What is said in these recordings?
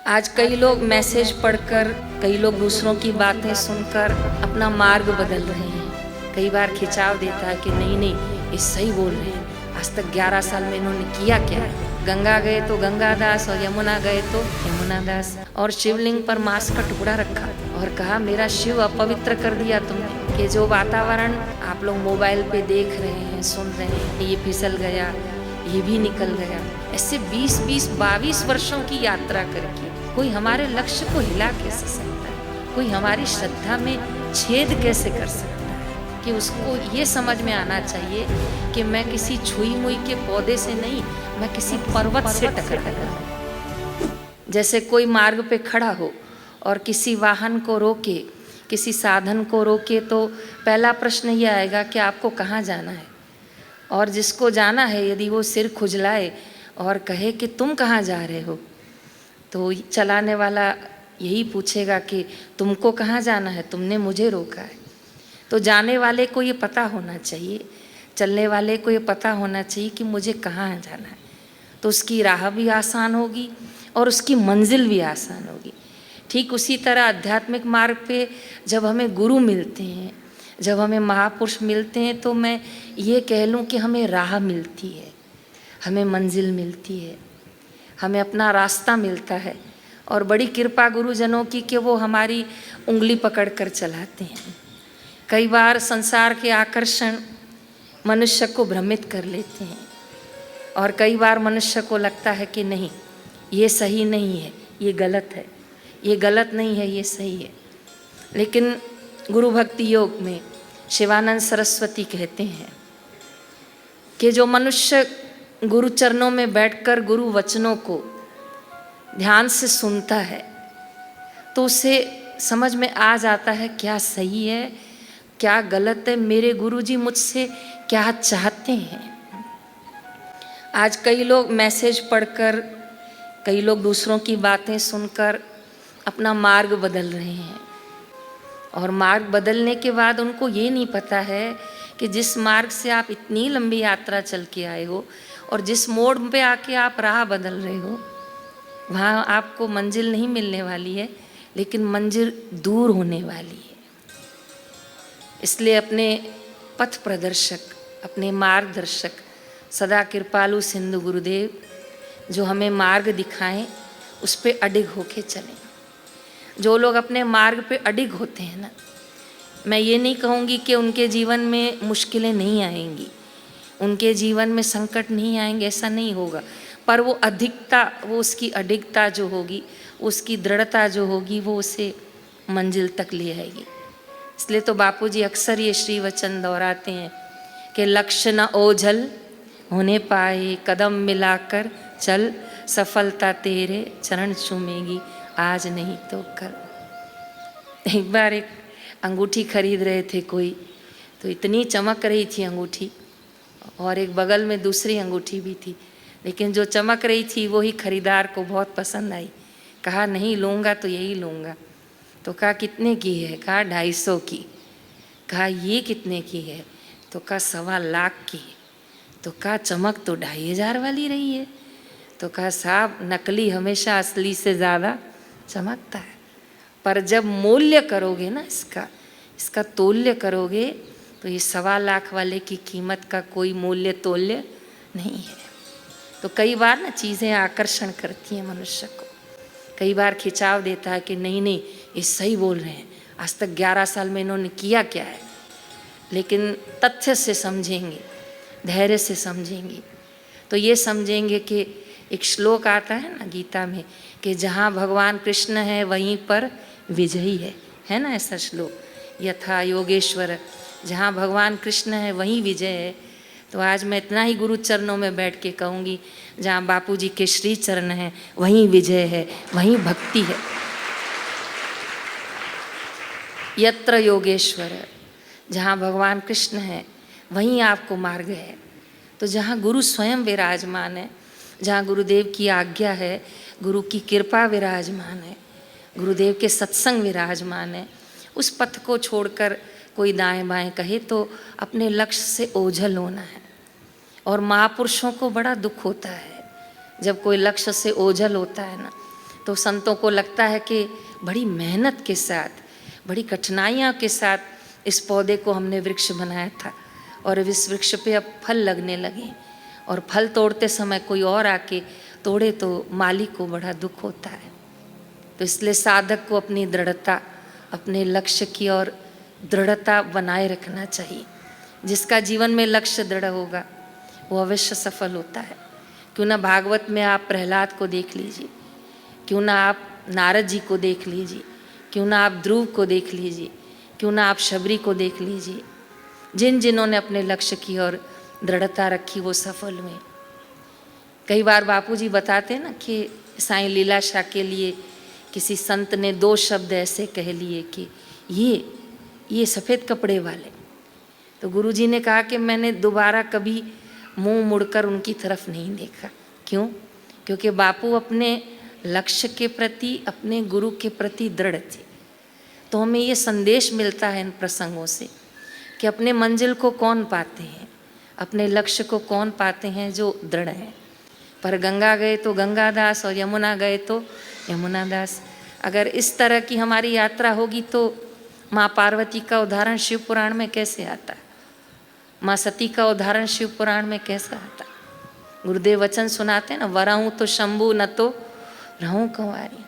आज कई लोग मैसेज पढ़कर, कई लोग दूसरों की बातें सुनकर अपना मार्ग बदल रहे हैं। कई बार खिंचाव देता है कि नहीं नहीं ये सही बोल रहे हैं, आज तक 11 साल में इन्होंने किया क्या है। गंगा गए तो गंगादास और यमुना गए तो यमुनादास, और शिवलिंग पर मांस का टुकड़ा रखा और कहा मेरा शिव अपवित्र कर दिया तुमने। कि जो वातावरण आप लोग मोबाइल पे देख रहे हैं, सुन रहे हैं, ये फिसल गया, ये भी निकल गया, ऐसे 20-20, 22 वर्षों की यात्रा करके कोई हमारे लक्ष्य को हिला कैसे सकता है, कोई हमारी श्रद्धा में छेद कैसे कर सकता है। कि उसको ये समझ में आना चाहिए कि मैं किसी छुई मुई के पौधे से नहीं, मैं किसी पर्वत से टकराया हूँ। जैसे कोई मार्ग पे खड़ा हो और किसी वाहन को रोके, किसी साधन को रोके, तो पहला प्रश्न ये आएगा कि आपको कहाँ जाना है। और जिसको जाना है यदि वो सिर खुजलाए और कहे कि तुम कहाँ जा रहे हो, तो चलाने वाला यही पूछेगा कि तुमको कहाँ जाना है, तुमने मुझे रोका है। तो जाने वाले को ये पता होना चाहिए, चलने वाले को ये पता होना चाहिए कि मुझे कहाँ जाना है, तो उसकी राह भी आसान होगी और उसकी मंजिल भी आसान होगी। ठीक उसी तरह आध्यात्मिक मार्ग पे जब हमें गुरु मिलते हैं, जब हमें महापुरुष मिलते हैं, तो मैं ये कह लूँ कि हमें राह मिलती है, हमें मंजिल मिलती है, हमें अपना रास्ता मिलता है। और बड़ी कृपा गुरुजनों की कि वो हमारी उंगली पकड़ कर चलाते हैं। कई बार संसार के आकर्षण मनुष्य को भ्रमित कर लेते हैं और कई बार मनुष्य को लगता है कि नहीं ये सही नहीं है, ये गलत है, ये गलत नहीं है, ये सही है। लेकिन गुरु भक्ति योग में शिवानंद सरस्वती कहते हैं कि जो मनुष्य गुरु चरणों में बैठकर गुरु वचनों को ध्यान से सुनता है तो उसे समझ में आ जाता है क्या सही है, क्या गलत है, मेरे गुरुजी मुझसे क्या चाहते हैं। आज कई लोग मैसेज पढ़कर, कई लोग दूसरों की बातें सुनकर अपना मार्ग बदल रहे हैं। और मार्ग बदलने के बाद उनको ये नहीं पता है कि जिस मार्ग से आप इतनी लंबी यात्रा चल के आए हो और जिस मोड़ पे आके आप राह बदल रहे हो, वहाँ आपको मंजिल नहीं मिलने वाली है, लेकिन मंजिल दूर होने वाली है। इसलिए अपने पथ प्रदर्शक, अपने मार्गदर्शक सदा कृपालु सिंधु गुरुदेव जो हमें मार्ग दिखाएं, उस पे अडिग होके चलें। जो लोग अपने मार्ग पे अडिग होते हैं ना, मैं ये नहीं कहूँगी कि उनके जीवन में मुश्किलें नहीं आएंगी, उनके जीवन में संकट नहीं आएंगे, ऐसा नहीं होगा, पर वो अधिकता, वो उसकी अडिगता जो होगी, उसकी दृढ़ता जो होगी, वो उसे मंजिल तक ले आएगी। इसलिए तो बापूजी अक्सर ये श्री वचन दोहराते हैं कि लक्ष्य न ओझल होने पाए, कदम मिलाकर चल, सफलता तेरे चरण चूमेगी, आज नहीं तो कल। एक बार एक अंगूठी खरीद रहे थे कोई, तो इतनी चमक रही थी अंगूठी और एक बगल में दूसरी अंगूठी भी थी, लेकिन जो चमक रही थी वही खरीदार को बहुत पसंद आई। कहा नहीं लूँगा तो यही लूँगा। तो कहा कितने की है? कहा 250 की। कहा ये कितने की है? तो कहा 1.25 लाख की। तो कहा चमक तो 2500 वाली रही है। तो कहा साहब नकली हमेशा असली से ज़्यादा चमकता है, पर जब मूल्य करोगे ना, इसका तौल्य करोगे, तो ये 1.25 लाख वाले की कीमत का कोई मूल्य तौल्य नहीं है। तो कई बार ना चीज़ें आकर्षण करती हैं मनुष्य को, कई बार खिंचाव देता है कि नहीं नहीं ये सही बोल रहे हैं, आज तक 11 साल में इन्होंने किया क्या है। लेकिन तथ्य से समझेंगे, धैर्य से समझेंगे, तो ये समझेंगे कि एक श्लोक आता है ना गीता में कि जहाँ भगवान कृष्ण है वहीं पर विजयी है ना, ऐसा श्लोक, यथा योगेश्वर, जहाँ भगवान कृष्ण है वहीं विजय है। तो आज मैं इतना ही गुरु चरणों में बैठ के कहूँगी, जहाँ बापूजी के श्री चरण हैं वहीं विजय है, वहीं भक्ति है। यत्र योगेश्वर, जहाँ भगवान कृष्ण है वहीं आपको मार्ग है। तो जहाँ गुरु स्वयं विराजमान है, जहाँ गुरुदेव की आज्ञा है, गुरु की कृपा विराजमान है, गुरुदेव के सत्संग विराजमान है, उस पथ को छोड़कर कोई दाएं बाएं कहे तो अपने लक्ष्य से ओझल होना है। और महापुरुषों को बड़ा दुख होता है जब कोई लक्ष्य से ओझल होता है ना, तो संतों को लगता है कि बड़ी मेहनत के साथ, बड़ी कठिनाइयों के साथ इस पौधे को हमने वृक्ष बनाया था और इस वृक्ष पे अब फल लगने लगे, और फल तोड़ते समय कोई और आके तोड़े तो मालिक को बड़ा दुख होता है। तो इसलिए साधक को अपनी दृढ़ता, अपने लक्ष्य की ओर दृढ़ता बनाए रखना चाहिए। जिसका जीवन में लक्ष्य दृढ़ होगा वो अवश्य सफल होता है। क्यों ना भागवत में आप प्रहलाद को देख लीजिए, क्यों ना आप नारद जी को देख लीजिए, क्यों ना आप ध्रुव को देख लीजिए, क्यों ना आप शबरी को देख लीजिए। जिन्होंने अपने लक्ष्य की ओर दृढ़ता रखी वो सफल हुए। कई बार बापूजी बताते हैं ना कि साईं लीलाशाह के लिए किसी संत ने 2 शब्द ऐसे कह लिए कि ये सफ़ेद कपड़े वाले। तो गुरुजी ने कहा कि मैंने दोबारा कभी मुंह मुड़कर उनकी तरफ नहीं देखा। क्यों? क्योंकि बापू अपने लक्ष्य के प्रति, अपने गुरु के प्रति दृढ़ थे। तो हमें ये संदेश मिलता है इन प्रसंगों से कि अपने मंजिल को कौन पाते हैं, अपने लक्ष्य को कौन पाते हैं जो दृढ़ हैं। पर गंगा गए तो गंगादास और यमुना गए तो यमुनादास। अगर इस तरह की हमारी यात्रा होगी तो माँ पार्वती का उदाहरण शिव पुराण में कैसे आता है, माँ सती का उदाहरण शिव पुराण में कैसे आता? गुरुदेव वचन सुनाते हैं ना, वरहूँ तो शंभु न तो रहूँ कंवारी।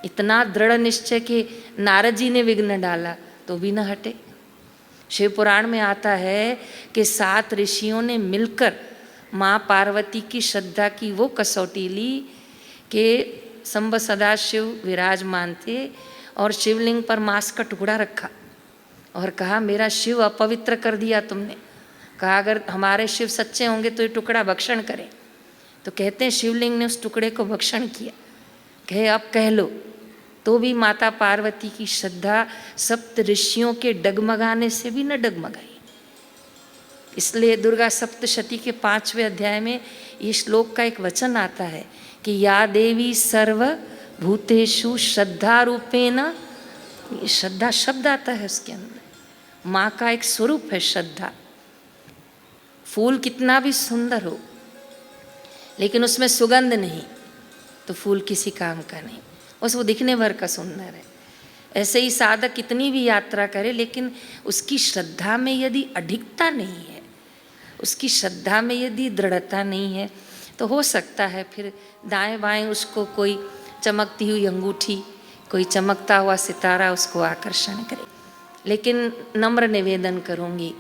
इतना दृढ़ निश्चय कि नारद जी ने विघ्न डाला तो भी न हटे। शिव पुराण में आता है कि 7 ऋषियों ने मिलकर माँ पार्वती की श्रद्धा की वो कसौटी ली कि संब सदाशिव विराजमान थे और शिवलिंग पर मांस का टुकड़ा रखा और कहा मेरा शिव अपवित्र कर दिया तुमने। कहा अगर हमारे शिव सच्चे होंगे तो ये टुकड़ा भक्षण करें। तो कहते हैं शिवलिंग ने उस टुकड़े को भक्षण किया। कहे अब कह लो। तो भी माता पार्वती की श्रद्धा 7 ऋषियों के डगमगाने से भी न डगमगाई। इसलिए दुर्गा सप्तशती के 5वें अध्याय में ये श्लोक का एक वचन आता है कि या देवी सर्व भूतेषु श्रद्धा रूपेण। ये श्रद्धा शब्द आता है उसके अंदर, माँ का एक स्वरूप है श्रद्धा। फूल कितना भी सुंदर हो लेकिन उसमें सुगंध नहीं तो फूल किसी काम का नहीं, बस वो दिखने भर का सुंदर है। ऐसे ही साधक कितनी भी यात्रा करे लेकिन उसकी श्रद्धा में यदि अडिगता नहीं है, उसकी श्रद्धा में यदि दृढ़ता नहीं है तो हो सकता है फिर दाएं बाएं उसको कोई चमकती हुई अंगूठी, कोई चमकता हुआ सितारा उसको आकर्षण करे। लेकिन नम्र निवेदन करूंगी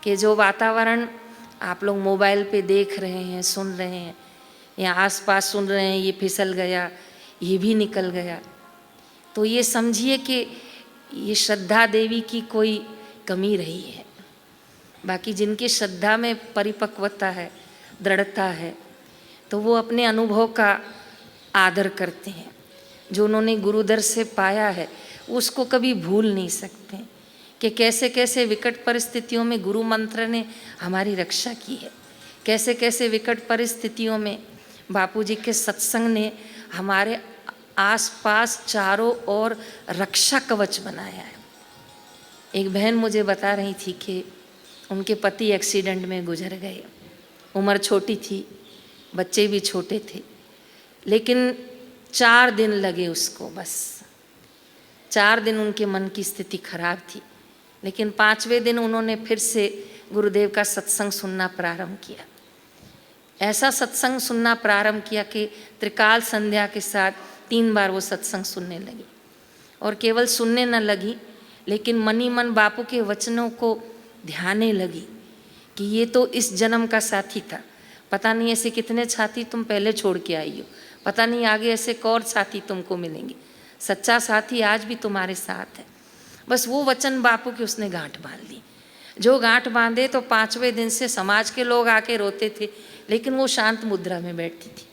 कि जो वातावरण आप लोग मोबाइल पे देख रहे हैं, सुन रहे हैं, या आसपास सुन रहे हैं, ये फिसल गया, ये भी निकल गया, तो ये समझिए कि ये श्रद्धा देवी की कोई कमी रही है। बाकी जिनकी श्रद्धा में परिपक्वता है, दृढ़ता है, तो वो अपने अनुभव का आदर करते हैं। जो उन्होंने गुरुदर से पाया है उसको कभी भूल नहीं सकते कि कैसे कैसे विकट परिस्थितियों में गुरु मंत्र ने हमारी रक्षा की है, कैसे कैसे विकट परिस्थितियों में बापूजी के सत्संग ने हमारे आसपास चारों ओर रक्षा कवच बनाया है। एक बहन मुझे बता रही थी कि उनके पति एक्सीडेंट में गुजर गए। उम्र छोटी थी, बच्चे भी छोटे थे, लेकिन 4 दिन लगे उसको, बस 4 दिन उनके मन की स्थिति खराब थी। लेकिन 5वें दिन उन्होंने फिर से गुरुदेव का सत्संग सुनना प्रारंभ किया। ऐसा सत्संग सुनना प्रारंभ किया कि त्रिकाल संध्या के साथ 3 बार वो सत्संग सुनने लगी। और केवल सुनने न लगी लेकिन मनी मन बापू के वचनों को ध्याने लगी कि ये तो इस जन्म का साथी था। पता नहीं ऐसे कितने साथी तुम पहले छोड़ के आई हो, पता नहीं आगे ऐसे कौन साथी तुमको मिलेंगे। सच्चा साथी आज भी तुम्हारे साथ है। बस वो वचन बापू की उसने गांठ बांध ली। जो गांठ बांधे तो 5वें दिन से समाज के लोग आके रोते थे, लेकिन वो शांत मुद्रा में बैठती थी।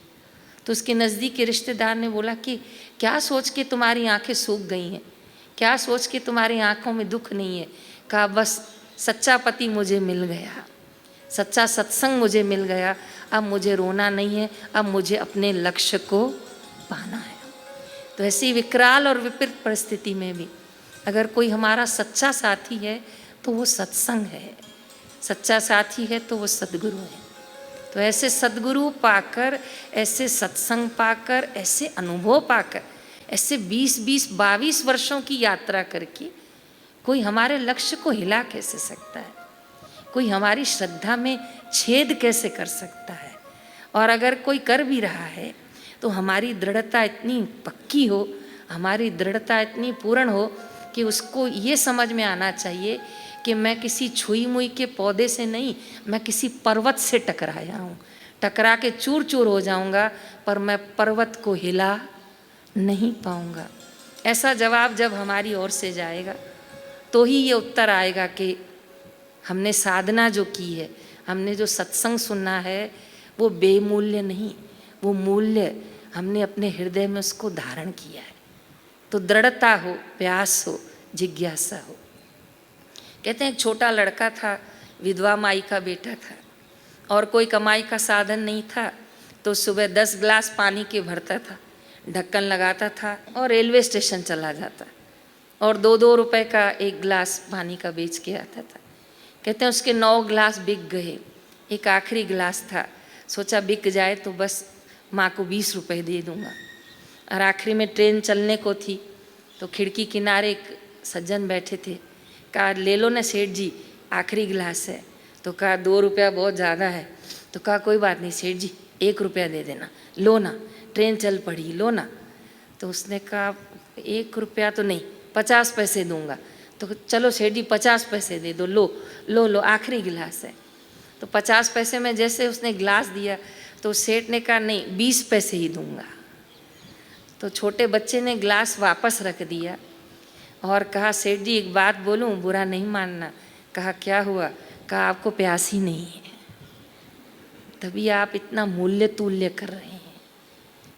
तो उसके नज़दीक के रिश्तेदार ने बोला कि क्या सोच के तुम्हारी आंखें सूख गई हैं, क्या सोच के तुम्हारी आंखों में दुख नहीं है। कहा बस सच्चा पति मुझे मिल गया, सच्चा सत्संग मुझे मिल गया, अब मुझे रोना नहीं है, अब मुझे अपने लक्ष्य को पाना है। तो ऐसी विकराल और विपरीत परिस्थिति में भी अगर कोई हमारा सच्चा साथी है तो वो सत्संग है, सच्चा साथी है तो वो सद्गुरु है। तो ऐसे सद्गुरु पाकर, ऐसे सत्संग पाकर, ऐसे अनुभव पाकर, ऐसे 20-20, 22 वर्षों की यात्रा करके कोई हमारे लक्ष्य को हिला कैसे सकता है? कोई हमारी श्रद्धा में छेद कैसे कर सकता है? और अगर कोई कर भी रहा है तो हमारी दृढ़ता इतनी पक्की हो, हमारी दृढ़ता इतनी पूर्ण हो कि उसको ये समझ में आना चाहिए कि मैं किसी छुई मुई के पौधे से नहीं, मैं किसी पर्वत से टकराया हूँ। टकरा के चूर चूर हो जाऊँगा, पर मैं पर्वत को हिला नहीं पाऊँगा। ऐसा जवाब जब हमारी ओर से जाएगा तो ही ये उत्तर आएगा कि हमने साधना जो की है, हमने जो सत्संग सुनना है, वो बेमूल्य नहीं, वो मूल्य हमने अपने हृदय में उसको धारण किया है। तो दृढ़ता हो, प्यास हो, जिज्ञासा हो। कहते हैं एक छोटा लड़का था, विधवा माई का बेटा था, और कोई कमाई का साधन नहीं था, तो सुबह 10 गिलास पानी के भरता था, ढक्कन लगाता था और रेलवे स्टेशन चला जाता, और 2-2 रुपए का एक गिलास पानी का बेच के आता था। कहते हैं उसके 9 गिलास बिक गए, एक आखिरी गिलास था, सोचा बिक जाए तो बस माँ को 20 रुपए दे दूँगा। और आखिरी में ट्रेन चलने को थी, तो खिड़की किनारे एक सज्जन बैठे थे, कहा ले लो ना सेठ जी, आखिरी गिलास है। तो कहा 2 रुपया बहुत ज़्यादा है। तो कहा कोई बात नहीं सेठ जी, 1 रुपया दे देना, लो ना, ट्रेन चल पड़ी, लो ना। तो उसने कहा 1 रुपया तो नहीं, 50 पैसे दूंगा। तो चलो सेठ जी 50 पैसे दे दो, लो लो लो, आखिरी गिलास है। तो 50 पैसे में जैसे उसने गिलास दिया तो सेठ ने कहा नहीं, 20 पैसे ही दूंगा। तो छोटे बच्चे ने गिलास वापस रख दिया और कहा सेठ जी एक बात बोलूं, बुरा नहीं मानना। कहा क्या हुआ? कहा आपको प्यास ही नहीं है, तभी आप इतना मूल्य तुल्य कर रहे हैं।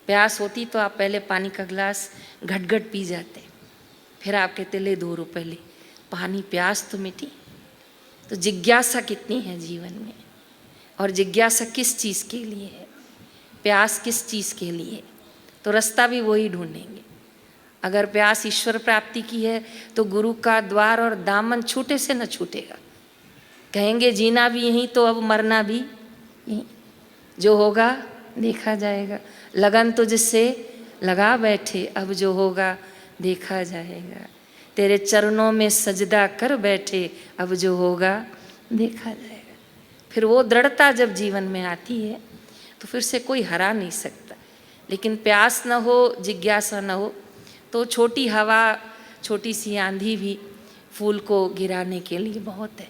प्यास होती तो आप पहले पानी का गिलास घट घट पी जाते, फिर आप कहते ले 2 रुपए ले, पानी प्यास तो मिटी। तो जिज्ञासा कितनी है जीवन में, और जिज्ञासा किस चीज़ के लिए है, प्यास किस चीज़ के लिए, तो रास्ता भी वही ढूंढेंगे। अगर प्यास ईश्वर प्राप्ति की है तो गुरु का द्वार और दामन छूटे से न छूटेगा। कहेंगे जीना भी यहीं तो अब मरना भी यहीं, जो होगा देखा जाएगा। लगन तो जिससे लगा बैठे, अब जो होगा देखा जाएगा। तेरे चरणों में सजदा कर बैठे, अब जो होगा देखा जाएगा। फिर वो दृढ़ता जब जीवन में आती है तो फिर से कोई हरा नहीं सकता। लेकिन प्यास न हो, जिज्ञासा न हो, तो छोटी हवा, छोटी सी आंधी भी फूल को गिराने के लिए बहुत है।